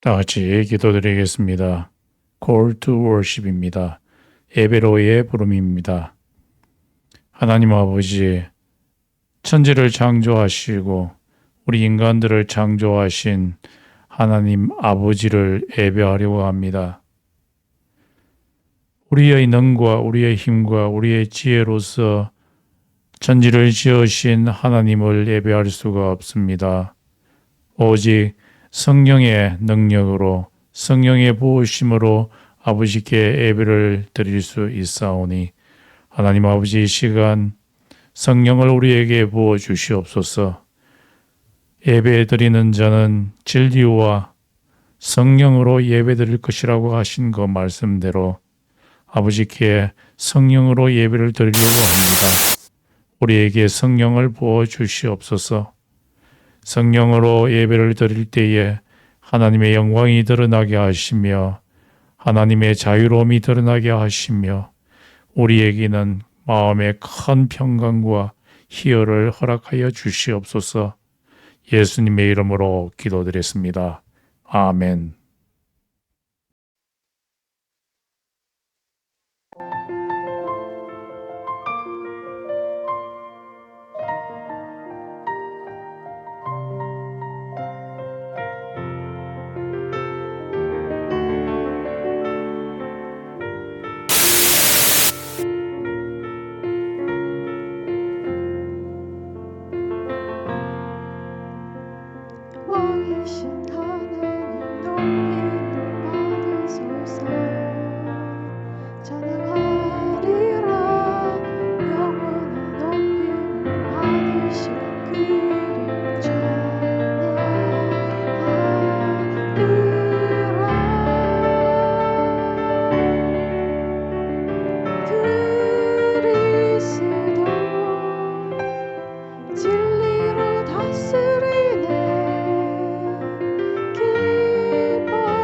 다 같이 기도드리겠습니다. Call to Worship입니다. 예배로의 부름입니다. 하나님 아버지, 천지를 창조하시고 우리 인간들을 창조하신 하나님 아버지를 예배하려고 합니다. 우리의 능과 우리의 힘과 우리의 지혜로서 천지를 지으신 하나님을 예배할 수가 없습니다. 오직 성령의 능력으로 성령의 부으심으로 아버지께 예배를 드릴 수 있사오니 하나님 아버지 이 시간 성령을 우리에게 부어 주시옵소서. 예배 드리는 자는 진리와 성령으로 예배 드릴 것이라고 하신 그 말씀대로 아버지께 성령으로 예배를 드리려고 합니다. 우리에게 성령을 부어 주시옵소서. 성령으로 예배를 드릴 때에 하나님의 영광이 드러나게 하시며 하나님의 자유로움이 드러나게 하시며 우리에게는 마음의 큰 평강과 희열을 허락하여 주시옵소서. 예수님의 이름으로 기도드렸습니다. 아멘. 왕이신 하나님 높임을 받으소서. 찬양하리라. 영원한 높임을 받으시는 그 이름 그리스도 진리로 다스리네. 기뻐하라.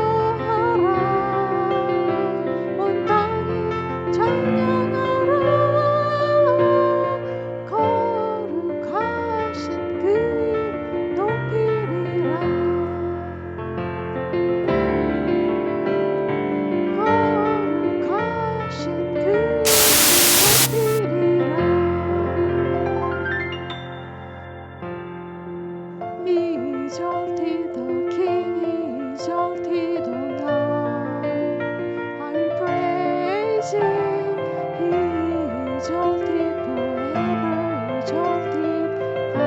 온 땅이 찬양하라. 거룩하신 그 이름 높이리라. 거룩하신 그 이름 높이리라. Exalted the King, exalted on high. I'll praise Him, He exalted forever, exalted. I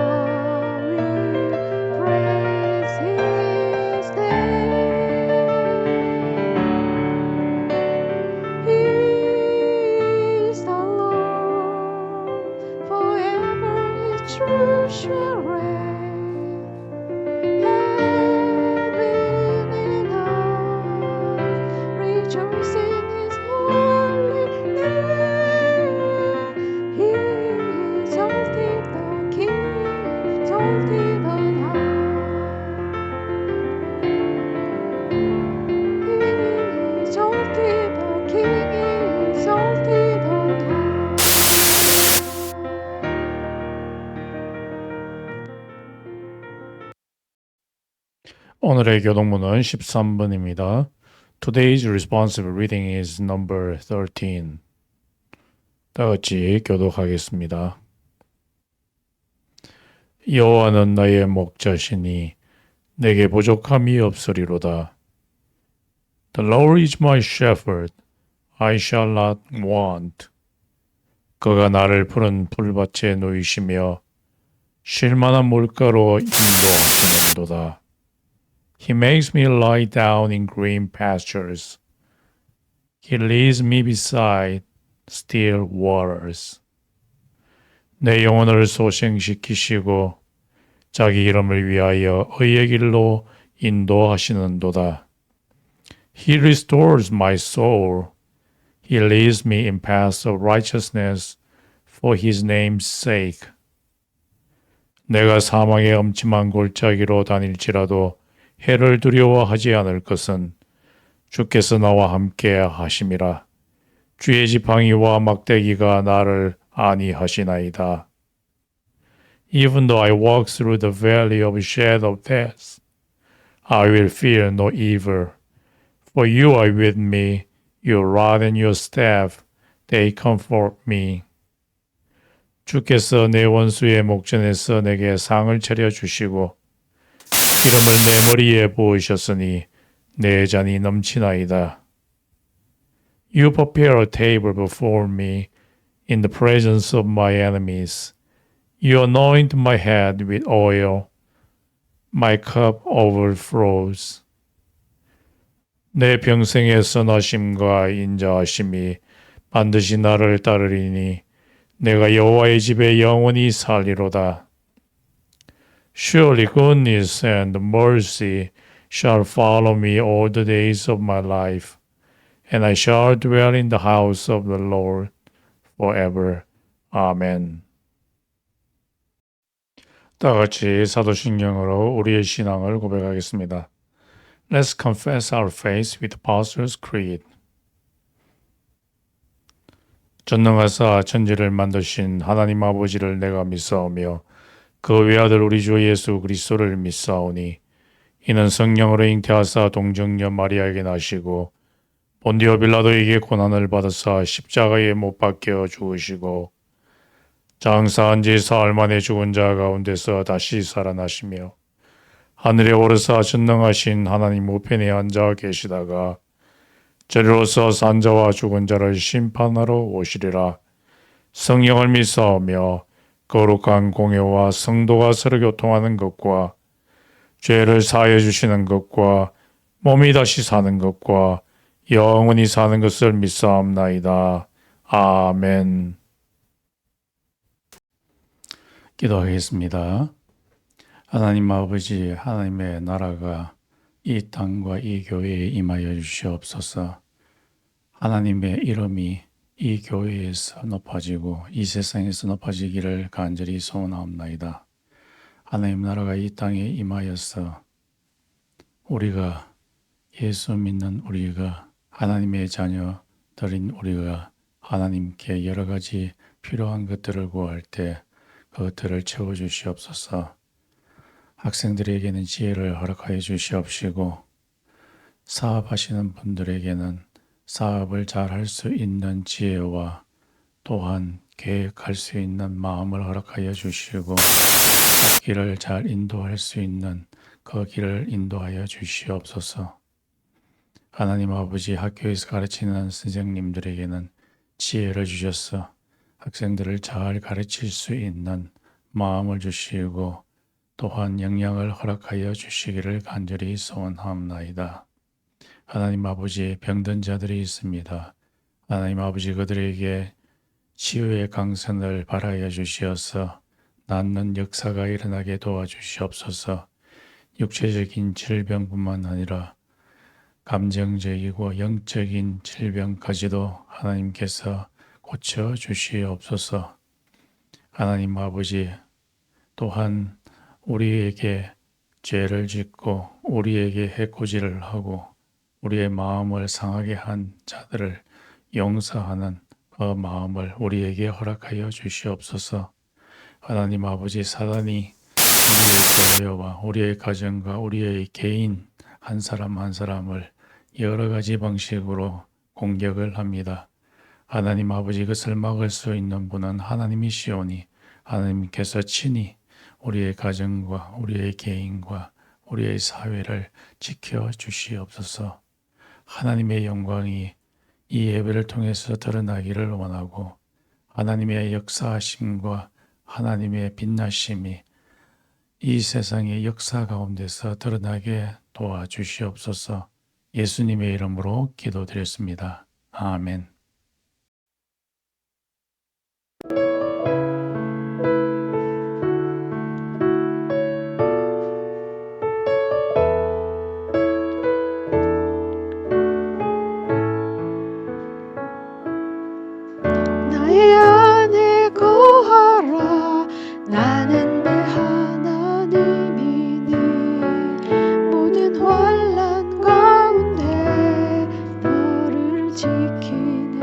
will praise His name. He is the Lord, forever His truth shall reign. Heaven and earth rejoice in His holy name. He exalted the King, exalted on high. He exalted the King, exalted on high. 오늘의 교동문은 13번입니다. Today's responsive reading is number 13. 다 같이 교독하겠습니다. 여호와는 나의 목자시니 내게 부족함이 없으리로다. The Lord is my shepherd, I shall not want. 그가 나를 푸른 풀밭에 누이시며 쉴만한 물가로 인도하시는도다. He makes me lie down in green pastures. He leads me beside still waters. 내 영혼을 소생시키시고 자기 이름을 위하여 의의 길로 인도하시는도다. He restores my soul. He leads me in paths of righteousness for His name's sake. 내가 사망의 엄침한 골짜기로 다닐지라도 해를 두려워하지 않을 것은 주께서 나와 함께 하심이라. 주의 지팡이와 막대기가 나를 안위하시나이다. Even though I walk through the valley of shadow of death, I will fear no evil. For you are with me, your rod and your staff, they comfort me. 주께서 내 원수의 목전에서 내게 상을 차려주시고 기름을 내 머리에 부으셨으니 내 잔이 넘치나이다. You prepare a table before me in the presence of my enemies. You anoint my head with oil. My cup overflows. 내 평생의 선하심과 인자하심이 반드시 나를 따르리니 내가 여호와의 집에 영원히 살리로다. Surely goodness and mercy shall follow me all the days of my life, and I shall dwell in the house of the Lord forever. 아멘. 다 같이 사도신경으로 우리의 신앙을 고백하겠습니다. Let's confess our faith with Apostles' Creed. 전능하사 천지를 만드신 하나님 아버지를 내가 믿사오며 그 외아들 우리 주 예수 그리스도를 믿사오니 이는 성령으로 잉태하사 동정녀 마리아에게 나시고 본디오 빌라도에게 고난을 받으사 십자가에 못 박혀 죽으시고 장사한 지 사흘 만에 죽은 자 가운데서 다시 살아나시며 하늘에 오르사 전능하신 하나님 우편에 앉아 계시다가 저리로서 산 자와 죽은 자를 심판하러 오시리라. 성령을 믿사오며 거룩한 공회와 성도가 서로 교통하는 것과 죄를 사하여 주시는 것과 몸이 다시 사는 것과 영원히 사는 것을 믿사옵나이다. 아멘. 기도하겠습니다. 하나님 아버지, 하나님의 나라가 이 땅과 이 교회에 임하여 주시옵소서. 하나님의 이름이 이 교회에서 높아지고 이 세상에서 높아지기를 간절히 소원하옵나이다. 하나님 나라가 이 땅에 임하여서 우리가 예수 믿는 우리가 하나님의 자녀들인 우리가 하나님께 여러 가지 필요한 것들을 구할 때 그것들을 채워주시옵소서. 학생들에게는 지혜를 허락하여 주시옵시고 사업하시는 분들에게는 사업을 잘 할 수 있는 지혜와 또한 계획할 수 있는 마음을 허락하여 주시고 길을 잘 인도할 수 있는 그 길을 인도하여 주시옵소서. 하나님 아버지, 학교에서 가르치는 선생님들에게는 지혜를 주셔서 학생들을 잘 가르칠 수 있는 마음을 주시고 또한 영향을 허락하여 주시기를 간절히 소원하옵나이다. 하나님 아버지, 병든 자들이 있습니다. 하나님 아버지, 그들에게 치유의 강선을 발하여 주시어서 낫는 역사가 일어나게 도와주시옵소서. 육체적인 질병뿐만 아니라 감정적이고 영적인 질병까지도 하나님께서 고쳐 주시옵소서. 하나님 아버지, 또한 우리에게 죄를 짓고 우리에게 해코지를 하고 우리의 마음을 상하게 한 자들을 용서하는 그 마음을 우리에게 허락하여 주시옵소서. 하나님 아버지, 사단이 우리의 교회와 우리의 가정과 우리의 개인 한 사람 한 사람을 여러 가지 방식으로 공격을 합니다. 하나님 아버지, 그것을 막을 수 있는 분은 하나님이시오니 하나님께서 친히 우리의 가정과 우리의 개인과 우리의 사회를 지켜주시옵소서. 하나님의 영광이 이 예배를 통해서 드러나기를 원하고 하나님의 역사하심과 하나님의 빛나심이 이 세상의 역사 가운데서 드러나게 도와주시옵소서. 예수님의 이름으로 기도드렸습니다. 아멘. 나의 안에 거하라. 나는 내 하나님이니 모든 환난 가운데 너를 지키는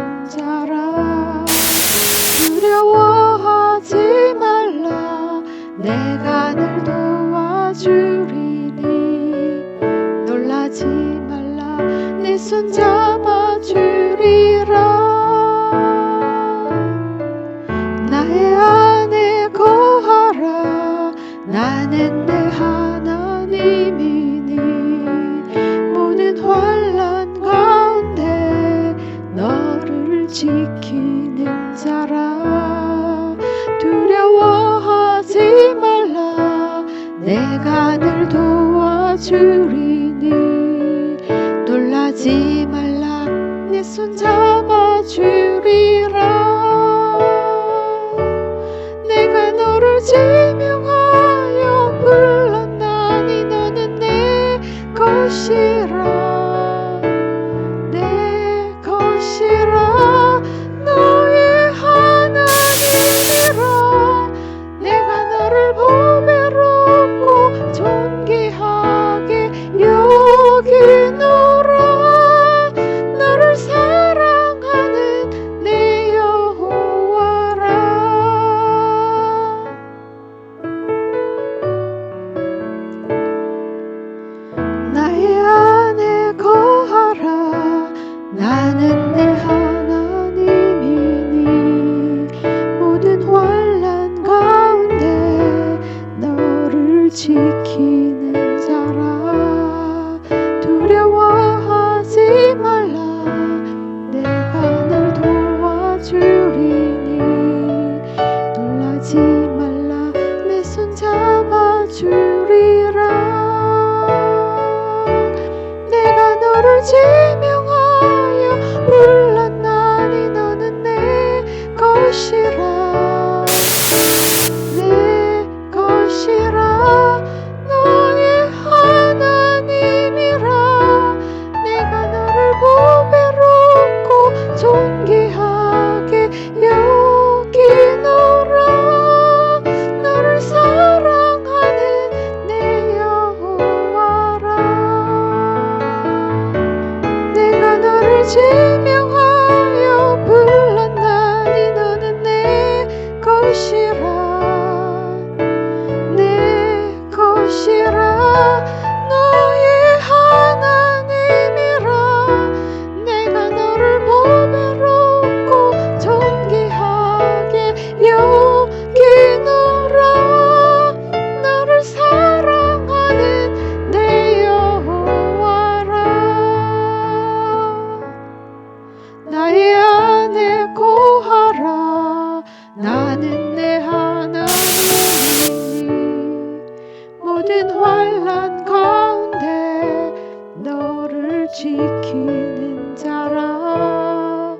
내가 늘 도와주리니 놀라지 말라 내 손 잡아주리라 내가 너를 지명하여 불렀나니 너는 내 것이라 내 것이라 너의 하나님이라 내가 너를 보배롭고 존귀하게 여기노라 너를 사랑하는 내 여호와라 나의 안에 거하라 나는 내 하나님이니 모든 환난 가운데 너를 지키는 자라 두려워하지 말라 내가 널 도와주리니 놀라지 말라 내 손 잡아주리라 내가 너를 지명하여 불렀나니 너는 내 것이라 내 것이라 너의 하나님이라 내가 너를 보배롭고 존귀하게 여기노라 너를 사랑하는 내 여호와라 내가 너를 지명하여 불렀나니 너는 내 것이라 내 것이라 너의 하나님이라 내가 너를 보배롭고 존귀하게 여기노라 너를 사랑하는 내 여호와라 나의 안에 거하라 나는 내 하나님이니 모든 환난 가운데 너를 지키는 자라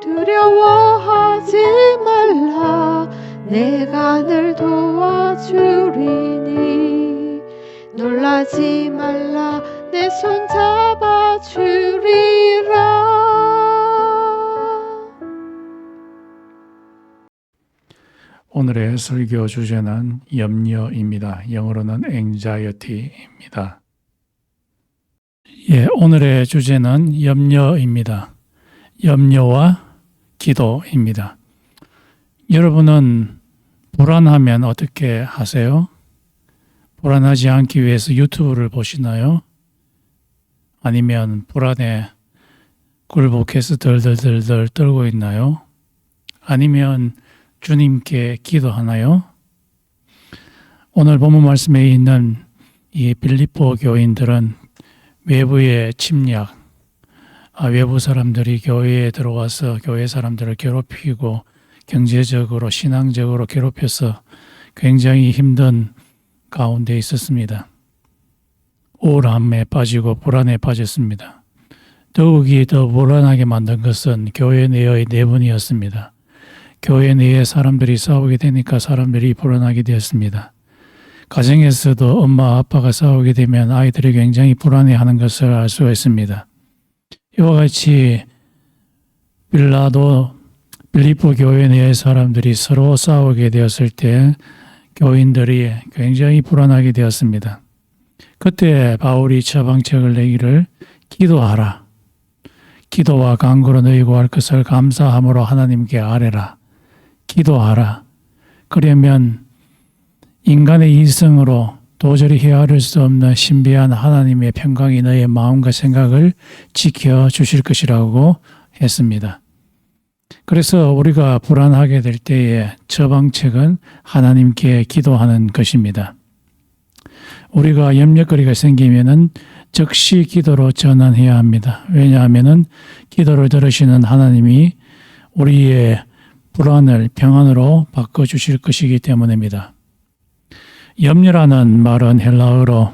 두려워하지 말라 내가 늘 도와주리니 놀라지 말라 내 손 잡아주리라 오늘의 설교 주제는 염려입니다. 영어로는 anxiety입니다. 오늘의 주제는 염려입니다. 염려와 기도입니다. 여러분은 불안하면 어떻게 하세요? 불안하지 않기 위해서 유튜브를 보시나요? 아니면 불안에 굴복해서 덜덜덜덜 떨고 있나요? 아니면 주님께 기도하나요? 오늘 본문 말씀에 있는 이 빌립보 교인들은 외부의 침략, 외부 사람들이 교회에 들어와서 교회 사람들을 괴롭히고 경제적으로, 신앙적으로 괴롭혀서 굉장히 힘든 가운데 있었습니다. 우울함에 빠지고 불안에 빠졌습니다. 더욱이 더 불안하게 만든 것은 교회 내의 내분이었습니다. 교회 내에 사람들이 싸우게 되니까 사람들이 불안하게 되었습니다. 가정에서도 엄마 아빠가 싸우게 되면 아이들이 굉장히 불안해하는 것을 알 수가 있습니다. 이와 같이 빌립보 교회 내의 사람들이 서로 싸우게 되었을 때 교인들이 굉장히 불안하게 되었습니다. 그때 바울이 처방책을 내기를 기도하라. 기도와 간구로 너희 구할 것을 감사함으로 하나님께 아뢰라. 기도하라. 그러면 인간의 이성으로 도저히 헤아릴 수 없는 신비한 하나님의 평강이 너의 마음과 생각을 지켜주실 것이라고 했습니다. 그래서 우리가 불안하게 될 때에 처방책은 하나님께 기도하는 것입니다. 우리가 염려거리가 생기면은 즉시 기도로 전환해야 합니다. 왜냐하면은 기도를 들으시는 하나님이 우리의 불안을 평안으로 바꿔주실 것이기 때문입니다. 염려라는 말은 헬라어로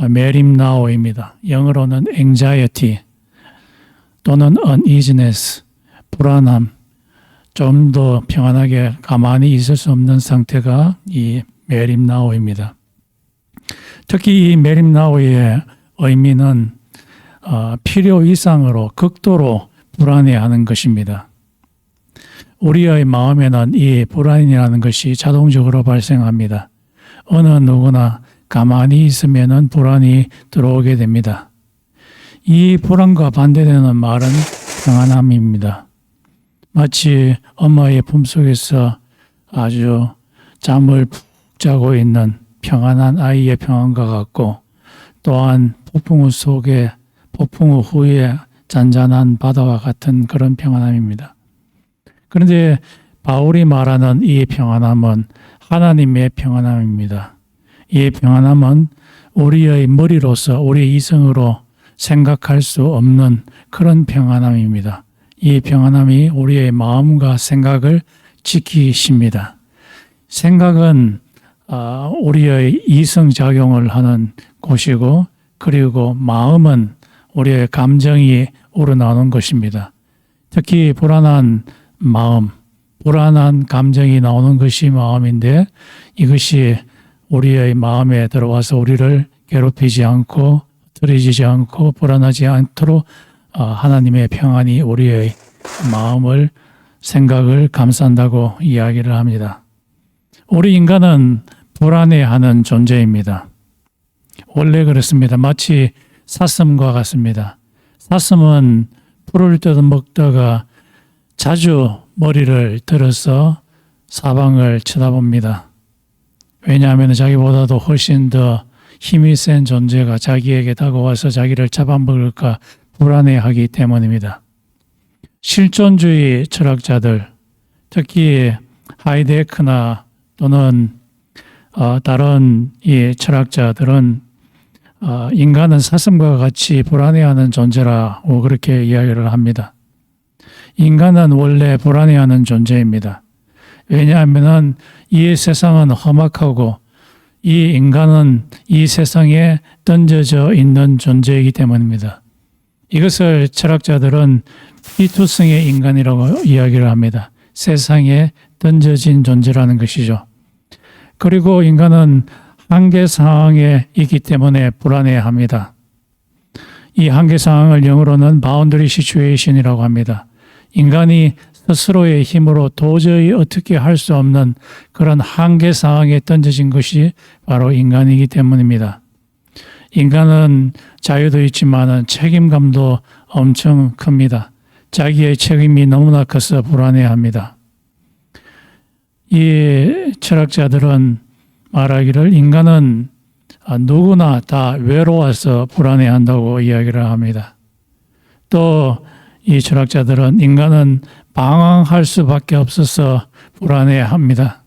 메림나오입니다. 영어로는 anxiety 또는 uneasiness, 불안함, 좀 더 평안하게 가만히 있을 수 없는 상태가 이 메림나오입니다. 특히 이 메림나오의 의미는 필요 이상으로 극도로 불안해하는 것입니다. 우리의 마음에는 이 불안이라는 것이 자동적으로 발생합니다. 어느 누구나 가만히 있으면 불안이 들어오게 됩니다. 이 불안과 반대되는 말은 평안함입니다. 마치 엄마의 품속에서 아주 잠을 푹 자고 있는 평안한 아이의 평안과 같고, 또한 폭풍우 후에 잔잔한 바다와 같은 그런 평안함입니다. 그런데 바울이 말하는 이 평안함은 하나님의 평안함입니다. 이 평안함은 우리의 머리로서, 우리의 이성으로 생각할 수 없는 그런 평안함입니다. 이 평안함이 우리의 마음과 생각을 지키십니다. 생각은 우리의 이성작용을 하는 곳이고, 그리고 마음은 우리의 감정이 우러나오는 것입니다. 특히 불안한 마음, 불안한 감정이 나오는 것이 마음인데, 이것이 우리의 마음에 들어와서 우리를 괴롭히지 않고 흐트러지지 않고 불안하지 않도록 하나님의 평안이 우리의 마음을, 생각을 감싼다고 이야기를 합니다. 우리 인간은 불안해하는 존재입니다. 원래 그렇습니다. 마치 사슴과 같습니다. 사슴은 풀을 뜯어먹다가 자주 머리를 들어서 사방을 쳐다봅니다. 왜냐하면 자기보다도 훨씬 더 힘이 센 존재가 자기에게 다가와서 자기를 잡아먹을까 불안해하기 때문입니다. 실존주의 철학자들, 특히 하이데크나 또는 다른 이 철학자들은 인간은 사슴과 같이 불안해하는 존재라고 그렇게 이야기를 합니다. 인간은 원래 불안해하는 존재입니다. 왜냐하면 이 세상은 험악하고 이 인간은 이 세상에 던져져 있는 존재이기 때문입니다. 이것을 철학자들은 피투성의 인간이라고 이야기를 합니다. 세상에 던져진 존재라는 것이죠. 그리고 인간은 한계 상황에 있기 때문에 불안해합니다. 이 한계 상황을 영어로는 바운더리 시츄에이션이라고 합니다. 인간이 스스로의 힘으로 도저히 어떻게 할 수 없는 그런 한계 상황에 던져진 것이 바로 인간이기 때문입니다. 인간은 자유도 있지만 책임감도 엄청 큽니다. 자기의 책임이 너무나 커서 불안해합니다. 이 철학자들은 말하기를 인간은 누구나 다 외로워서 불안해한다고 이야기를 합니다. 또 이 철학자들은 인간은 방황할 수밖에 없어서 불안해합니다.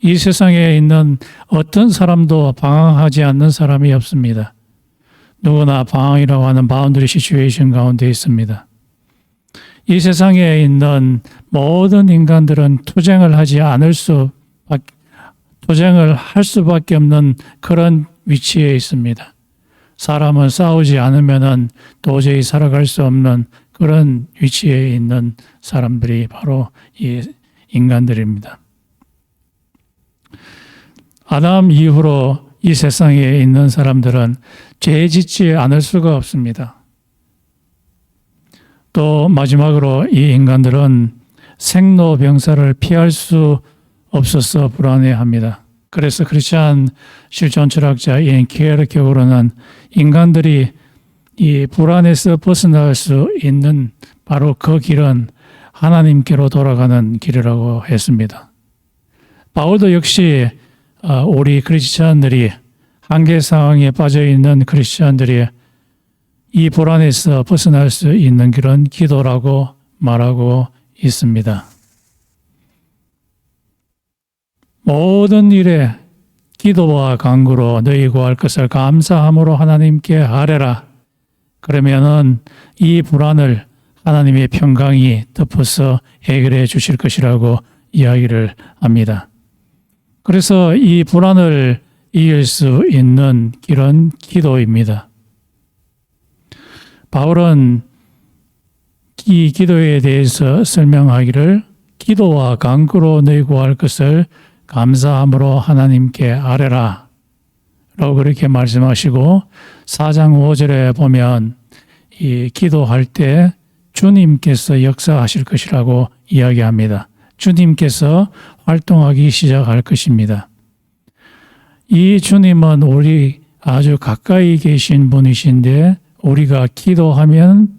이 세상에 있는 어떤 사람도 방황하지 않는 사람이 없습니다. 누구나 방황이라고 하는 바운더리 시츄에이션 가운데 있습니다. 이 세상에 있는 모든 인간들은 투쟁을 할 수밖에 없는 그런 위치에 있습니다. 사람은 싸우지 않으면 도저히 살아갈 수 없는 그런 위치에 있는 사람들이 바로 이 인간들입니다. 아담 이후로 이 세상에 있는 사람들은 죄 짓지 않을 수가 없습니다. 또 마지막으로 이 인간들은 생로병사를 피할 수 없어서 불안해합니다. 그래서 크리스찬 실존 철학자 이엔 키에르케고르는 인간들이 이 불안에서 벗어날 수 있는 바로 그 길은 하나님께로 돌아가는 길이라고 했습니다. 바울도 역시 우리 크리스찬들이 한계 상황에 빠져 있는 크리스찬들이 이 불안에서 벗어날 수 있는 길은 기도라고 말하고 있습니다. 모든 일에 기도와 간구로 너희 구할 것을 감사함으로 하나님께 아뢰라. 그러면은 이 불안을 하나님의 평강이 덮어서 해결해 주실 것이라고 이야기를 합니다. 그래서 이 불안을 이길 수 있는 길은 기도입니다. 바울은 이 기도에 대해서 설명하기를 기도와 간구로 너희 구할 것을 감사함으로 하나님께 아뢰라 라고 그렇게 말씀하시고 4장 5절에 보면 이 기도할 때 주님께서 역사하실 것이라고 이야기합니다. 주님께서 활동하기 시작할 것입니다. 이 주님은 우리 아주 가까이 계신 분이신데 우리가 기도하면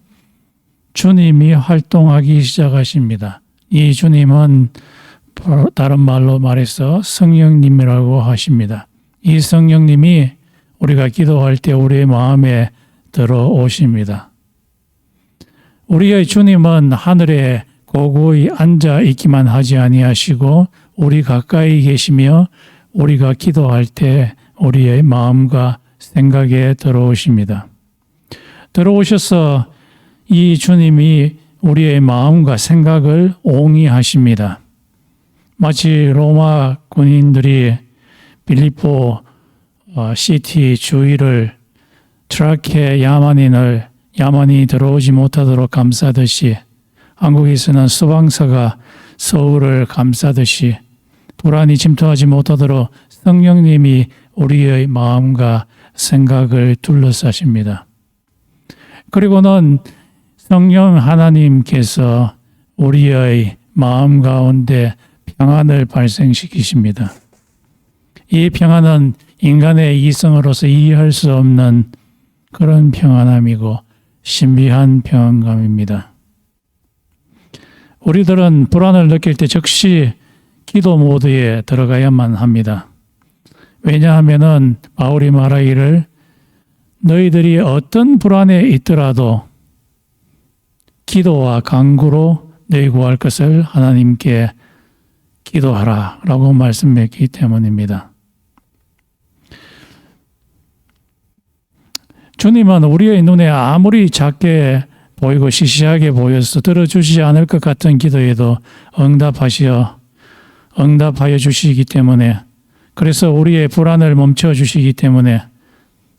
주님이 활동하기 시작하십니다. 이 주님은 다른 말로 말해서 성령님이라고 하십니다. 이 성령님이 우리가 기도할 때 우리의 마음에 들어오십니다. 우리의 주님은 하늘에 고고히 앉아 있기만 하지 아니하시고 우리 가까이 계시며 우리가 기도할 때 우리의 마음과 생각에 들어오십니다. 들어오셔서 이 주님이 우리의 마음과 생각을 옹이하십니다. 마치 로마 군인들이 빌립보 시티 주위를 트라케 야만이 들어오지 못하도록 감싸듯이 한국에서는 소방서가 서울을 감싸듯이 불안이 침투하지 못하도록 성령님이 우리의 마음과 생각을 둘러싸십니다. 그리고는 성령 하나님께서 우리의 마음 가운데 평안을 발생시키십니다. 이 평안은 인간의 이성으로서 이해할 수 없는 그런 평안함이고 신비한 평안감입니다. 우리들은 불안을 느낄 때 즉시 기도 모드에 들어가야만 합니다. 왜냐하면은 바울이 말하기를 너희들이 어떤 불안에 있더라도 기도와 간구로 너희 구할 것을 하나님께 기도하라 라고 말씀했기 때문입니다. 주님은 우리의 눈에 아무리 작게 보이고 시시하게 보여서 들어주시지 않을 것 같은 기도에도 응답하여 주시기 때문에 그래서 우리의 불안을 멈춰 주시기 때문에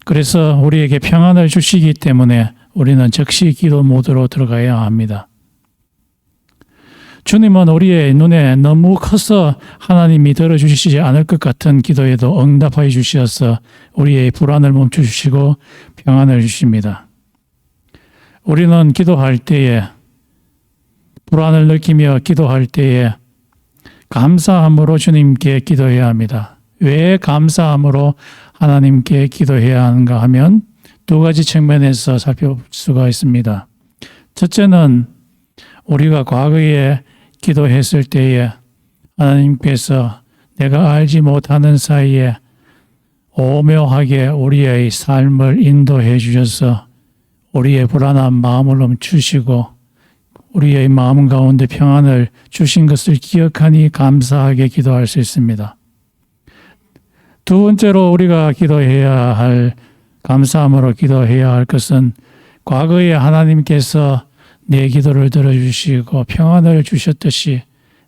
그래서 우리에게 평안을 주시기 때문에 우리는 즉시 기도 모드로 들어가야 합니다. 주님은 우리의 눈에 너무 커서 하나님이 들어주시지 않을 것 같은 기도에도 응답하여 주셔서 우리의 불안을 멈춰주시고 평안을 주십니다. 우리는 기도할 때에 불안을 느끼며 기도할 때에 감사함으로 주님께 기도해야 합니다. 왜 감사함으로 하나님께 기도해야 하는가 하면 두 가지 측면에서 살펴볼 수가 있습니다. 첫째는 우리가 과거에 기도했을 때에 하나님께서 내가 알지 못하는 사이에 오묘하게 우리의 삶을 인도해 주셔서 우리의 불안한 마음을 멈추시고 우리의 마음 가운데 평안을 주신 것을 기억하니 감사하게 기도할 수 있습니다. 두 번째로 우리가 감사함으로 기도해야 할 것은 과거에 하나님께서 내 기도를 들어주시고 평안을 주셨듯이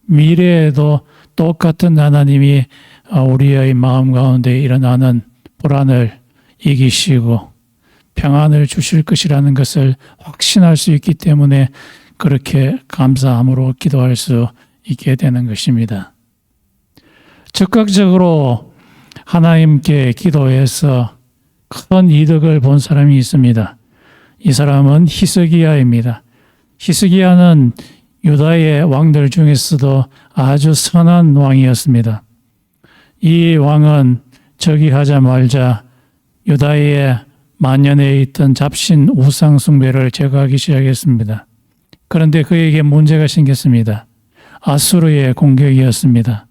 미래에도 똑같은 하나님이 우리의 마음 가운데 일어나는 불안을 이기시고 평안을 주실 것이라는 것을 확신할 수 있기 때문에 그렇게 감사함으로 기도할 수 있게 되는 것입니다. 즉각적으로 하나님께 기도해서 큰 이득을 본 사람이 있습니다. 이 사람은 히스기야입니다. 히스기야는 유다의 왕들 중에서도 아주 선한 왕이었습니다. 이 왕은 즉위하자 말자 유다의 만연해 있던 잡신 우상 숭배를 제거하기 시작했습니다. 그런데 그에게 문제가 생겼습니다. 아수르의 공격이었습니다.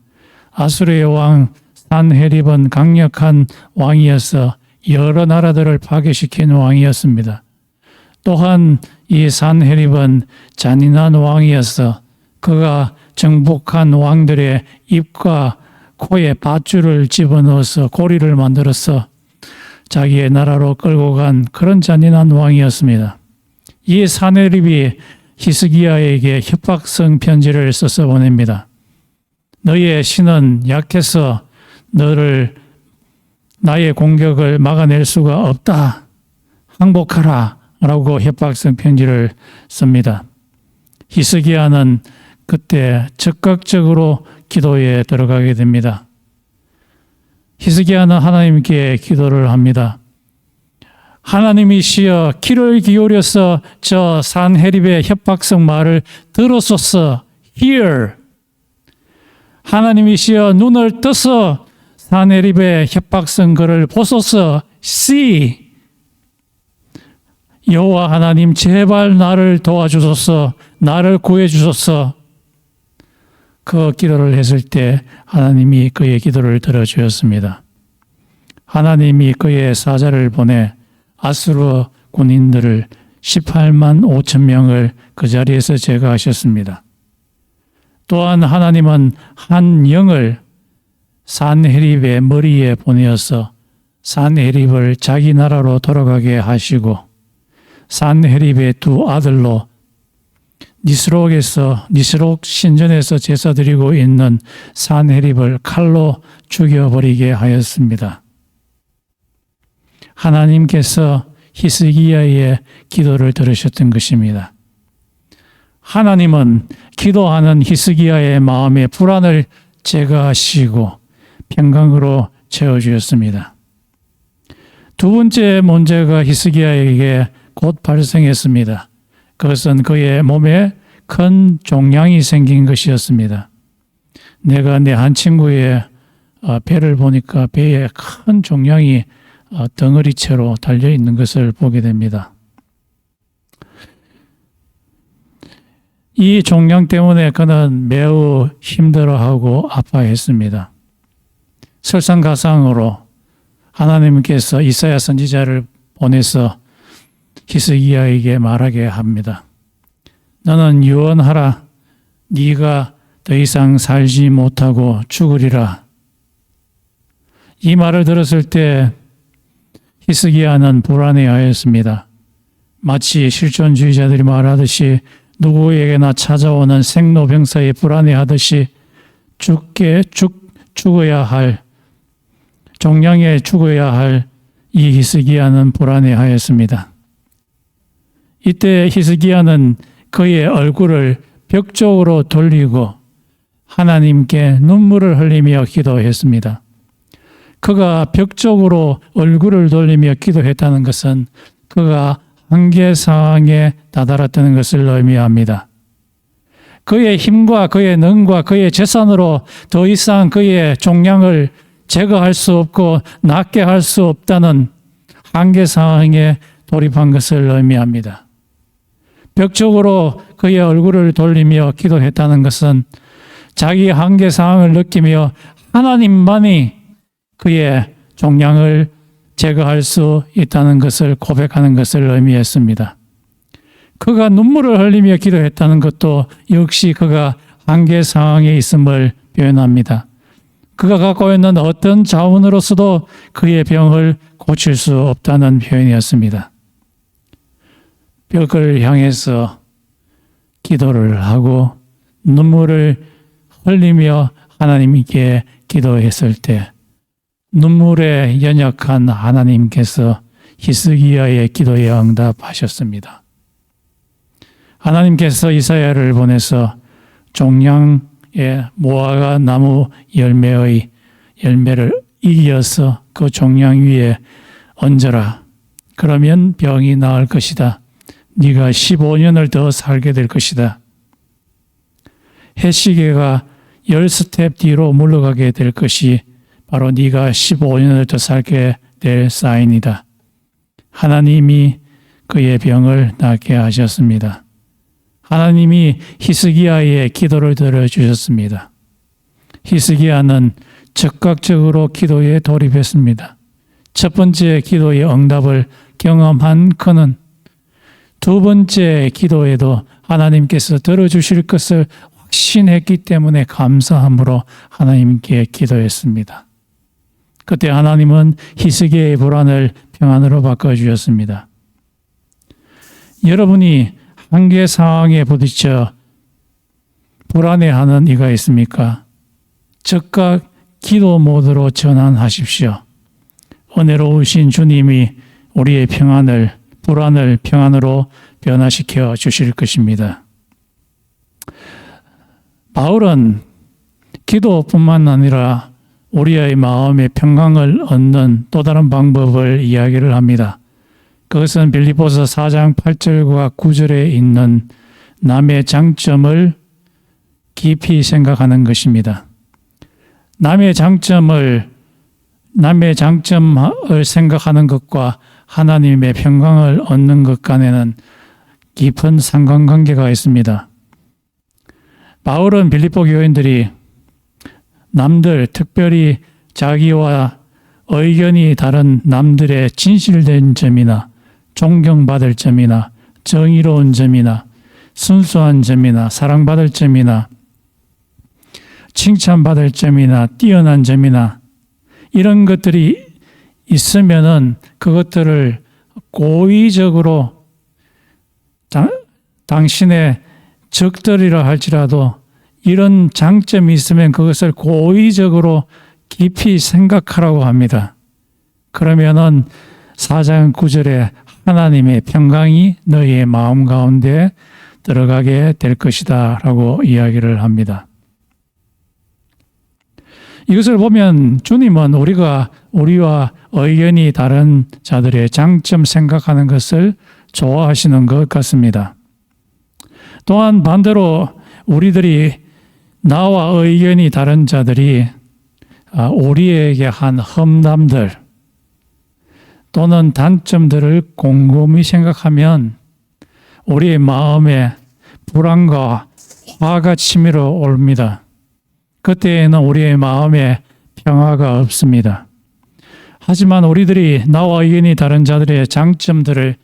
아수르의 왕 산헤립은 강력한 왕이어서 여러 나라들을 파괴시킨 왕이었습니다. 또한 이 산헤립은 잔인한 왕이어서 그가 정복한 왕들의 입과 코에 밧줄을 집어넣어서 고리를 만들어서 자기의 나라로 끌고 간 그런 잔인한 왕이었습니다. 이 산헤립이 히스기야에게 협박성 편지를 써서 보냅니다. 너희의 신은 약해서 나의 공격을 막아낼 수가 없다. 항복하라 라고 협박성 편지를 씁니다. 히스기야는 그때 적극적으로 기도에 들어가게 됩니다. 히스기야는 하나님께 기도를 합니다. 하나님이시여 귀를 기울여서 저 산헤립의 협박성 말을 들으소서. Hear. 하나님이시여 눈을 떠서 산헤립의 협박성 글을 보소서. See. 여호와 하나님 제발 나를 도와주소서. 나를 구해주소서. 그 기도를 했을 때 하나님이 그의 기도를 들어주었습니다. 하나님이 그의 사자를 보내 아수르 군인들을 18만 5천 명을 그 자리에서 제거하셨습니다. 또한 하나님은 한 영을 산헤립의 머리에 보내어서 산헤립을 자기 나라로 돌아가게 하시고 산헤립의 두 아들로 니스록 신전에서 제사 드리고 있는 산헤립을 칼로 죽여버리게 하였습니다. 하나님께서 히스기야의 기도를 들으셨던 것입니다. 하나님은 기도하는 히스기야의 마음의 불안을 제거하시고 평강으로 채워주셨습니다. 두 번째 문제가 히스기야에게 곧 발생했습니다. 그것은 그의 몸에 큰 종양이 생긴 것이었습니다. 내가 내 한 친구의 배를 보니까 배에 큰 종양이 덩어리채로 달려 있는 것을 보게 됩니다. 이 종양 때문에 그는 매우 힘들어하고 아파했습니다. 설상가상으로 하나님께서 이사야 선지자를 보내서 히스기야에게 말하게 합니다. 너는 유언하라. 네가 더 이상 살지 못하고 죽으리라. 이 말을 들었을 때 히스기야는 불안해하였습니다. 마치 실존주의자들이 말하듯이 누구에게나 찾아오는 생로병사에 불안해하듯이 죽어야 할 종양에 죽어야 할 이 히스기야는 불안해하였습니다. 이때 히스기야는 그의 얼굴을 벽 쪽으로 돌리고 하나님께 눈물을 흘리며 기도했습니다. 그가 벽 쪽으로 얼굴을 돌리며 기도했다는 것은 그가 한계사항에 다다랐다는 것을 의미합니다. 그의 힘과 그의 능과 그의 재산으로 더 이상 그의 종양을 제거할 수 없고 낫게 할 수 없다는 한계사항에 돌입한 것을 의미합니다. 벽 쪽으로 그의 얼굴을 돌리며 기도했다는 것은 자기 한계사항을 느끼며 하나님만이 그의 종양을 제거할 수 있다는 것을 고백하는 것을 의미했습니다. 그가 눈물을 흘리며 기도했다는 것도 역시 그가 한계사항에 있음을 표현합니다. 그가 갖고 있는 어떤 자원으로서도 그의 병을 고칠 수 없다는 표현이었습니다. 벽을 향해서 기도를 하고 눈물을 흘리며 하나님께 기도했을 때 눈물에 연약한 하나님께서 히스기야의 기도에 응답하셨습니다. 하나님께서 이사야를 보내서 종양의 무화과 나무 열매를 이어서 그 종양 위에 얹어라. 그러면 병이 나을 것이다. 네가 15년을 더 살게 될 것이다. 해시계가 10스텝 뒤로 물러가게 될 것이 바로 네가 15년을 더 살게 될 사인이다. 하나님이 그의 병을 낫게 하셨습니다. 하나님이 히스기야의 기도를 들어주셨습니다. 히스기야는 적극적으로 기도에 돌입했습니다. 첫 번째 기도의 응답을 경험한 그는 두 번째 기도에도 하나님께서 들어주실 것을 확신했기 때문에 감사함으로 하나님께 기도했습니다. 그때 하나님은 히스기야의 불안을 평안으로 바꿔주셨습니다. 여러분이 한계 상황에 부딪혀 불안해하는 이가 있습니까? 즉각 기도 모드로 전환하십시오. 은혜로우신 주님이 우리의 불안을 평안으로 변화시켜 주실 것입니다. 바울은 기도뿐만 아니라 우리의 마음의 평강을 얻는 또 다른 방법을 이야기를 합니다. 그것은 빌립보서 4장 8절과 9절에 있는 남의 장점을 깊이 생각하는 것입니다. 남의 장점을 생각하는 것과 하나님의 평강을 얻는 것 간에는 깊은 상관관계가 있습니다. 바울은 빌립보 교인들이 남들, 특별히 자기와 의견이 다른 남들의 진실된 점이나 존경받을 점이나 정의로운 점이나 순수한 점이나 사랑받을 점이나 칭찬받을 점이나 뛰어난 점이나 이런 것들이 있으면은 그것들을 고의적으로 당신의 적들이라 할지라도 이런 장점이 있으면 그것을 고의적으로 깊이 생각하라고 합니다. 그러면은 4장 9절에 하나님의 평강이 너희의 마음 가운데 들어가게 될 것이다 라고 이야기를 합니다. 이것을 보면 주님은 우리와 의견이 다른 자들의 장점 생각하는 것을 좋아하시는 것 같습니다. 또한 반대로 나와 의견이 다른 자들이 우리에게 한 험담들 또는 단점들을 곰곰이 생각하면 우리의 마음에 불안과 화가 치밀어 옵니다. 그때에는 우리의 마음에 평화가 없습니다. 하지만 우리들이 나와 의견이 다른 자들의 장점들을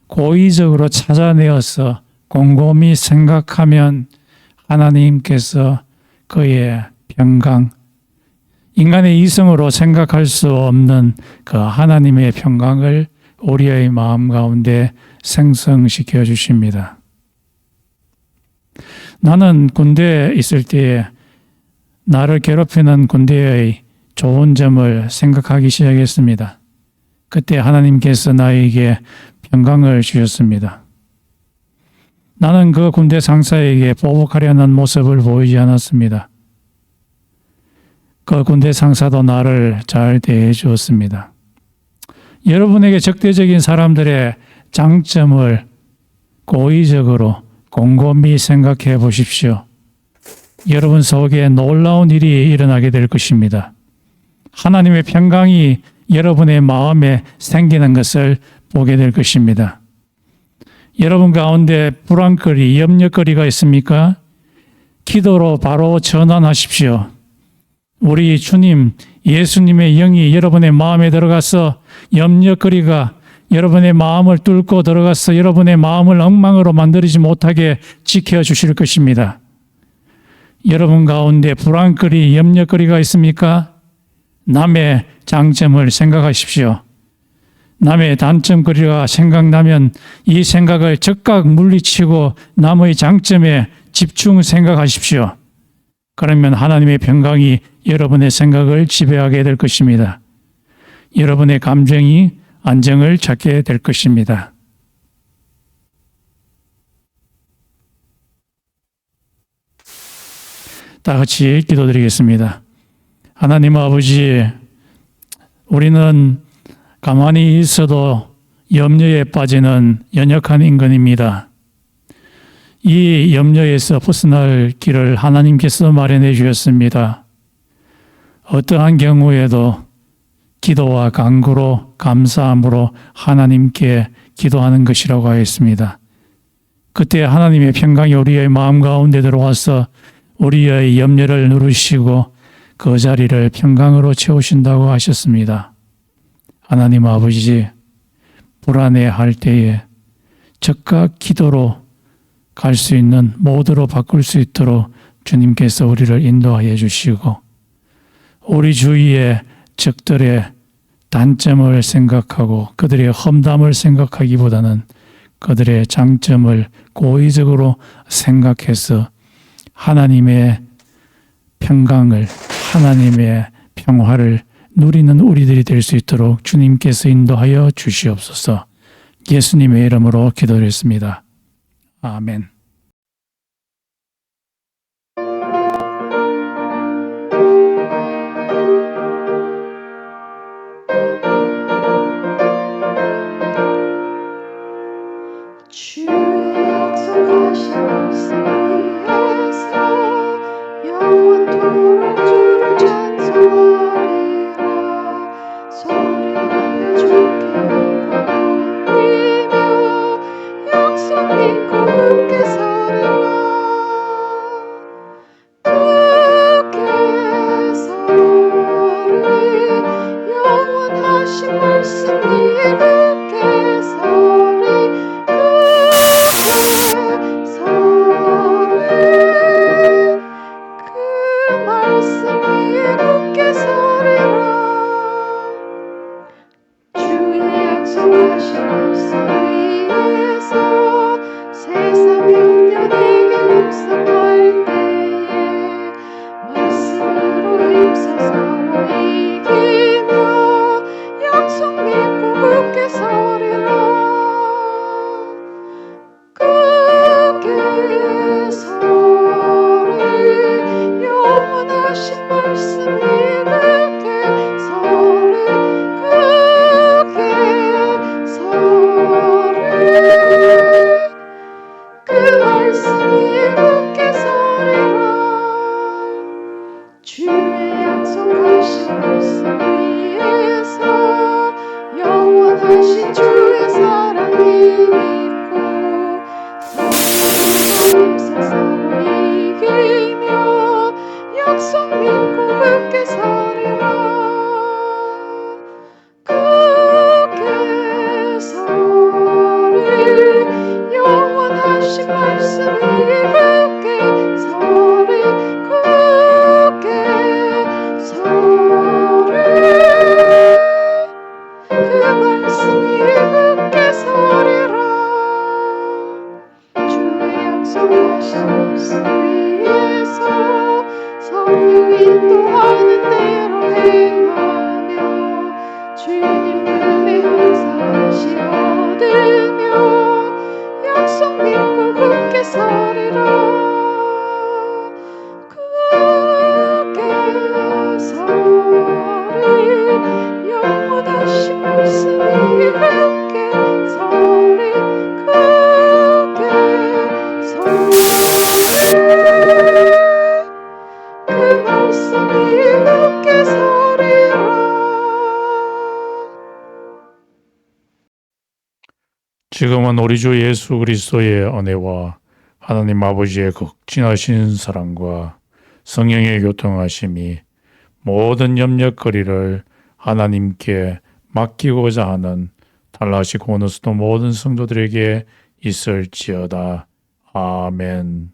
고의적으로 찾아내어서 곰곰이 생각하면 하나님께서 그의 평강, 인간의 이성으로 생각할 수 없는 그 하나님의 평강을 우리의 마음 가운데 생성시켜 주십니다. 나는 군대에 있을 때에 나를 괴롭히는 군대의 좋은 점을 생각하기 시작했습니다. 그때 하나님께서 나에게 평강을 주셨습니다. 나는 그 군대 상사에게 보복하려는 모습을 보이지 않았습니다. 그 군대 상사도 나를 잘 대해 주었습니다. 여러분에게 적대적인 사람들의 장점을 고의적으로 곰곰이 생각해 보십시오. 여러분 속에 놀라운 일이 일어나게 될 것입니다. 하나님의 평강이 여러분의 마음에 생기는 것을 보게 될 것입니다. 여러분 가운데 불안거리, 염려거리가 있습니까? 기도로 바로 전환하십시오. 우리 주님, 예수님의 영이 여러분의 마음에 들어가서 염려거리가 여러분의 마음을 뚫고 들어가서 여러분의 마음을 엉망으로 만들지 못하게 지켜주실 것입니다. 여러분 가운데 불안거리, 염려거리가 있습니까? 남의 장점을 생각하십시오. 남의 단점거리가 생각나면 이 생각을 즉각 물리치고 남의 장점에 집중 생각하십시오. 그러면 하나님의 평강이 여러분의 생각을 지배하게 될 것입니다. 여러분의 감정이 안정을 찾게 될 것입니다. 다 같이 기도드리겠습니다. 하나님 아버지, 우리는 가만히 있어도 염려에 빠지는 연약한 인간입니다. 이 염려에서 벗어날 길을 하나님께서 마련해 주셨습니다. 어떠한 경우에도 기도와 간구로 감사함으로 하나님께 기도하는 것이라고 하였습니다. 그때 하나님의 평강이 우리의 마음 가운데 들어와서 우리의 염려를 누르시고 그 자리를 평강으로 채우신다고 하셨습니다. 하나님 아버지, 불안해할 때에 즉각 기도로 갈 수 있는 모드로 바꿀 수 있도록 주님께서 우리를 인도하여 주시고 우리 주위의 적들의 단점을 생각하고 그들의 험담을 생각하기보다는 그들의 장점을 고의적으로 생각해서 하나님의 평강을, 하나님의 평화를 누리는 우리들이 될 수 있도록 주님께서 인도하여 주시옵소서. 예수님의 이름으로 기도드렸습니다. 아멘. 주의 약속하신 말씀 위에서 영원토록 주를 찬송하리라. 소리내며 주께 올리며 약속 믿고 굳게 서리라. 굳게 서리 영원하신 말씀 위에 굳게 서리. 영원하신 주의 사랑을 믿고 힘써서 이기며 약속 믿고 굳게 서리라. 굳게 서리 영원하신 말씀 위에 굳게 서리. 굳게 서리 그 말씀 위에 굳게 서리라. 주의 약속하신 말씀 위에서 성령 인도하는 대로 행하며 주님 품에 항상 다시 얻으며 약속 믿고 굳게 서리라. 굳게 서리 영원하신 말씀 위에 굳게 서리. 굳게 서리 그 말씀 위에 굳게 서리라. 지금은 우리 주 예수 그리스도의 은혜와 하나님 아버지의 극진하신 사랑과 성령의 교통하심이 모든 염려거리를 하나님께 맡기고자 하는 달라시 고노스도 모든 성도들에게 있을지어다. 아멘.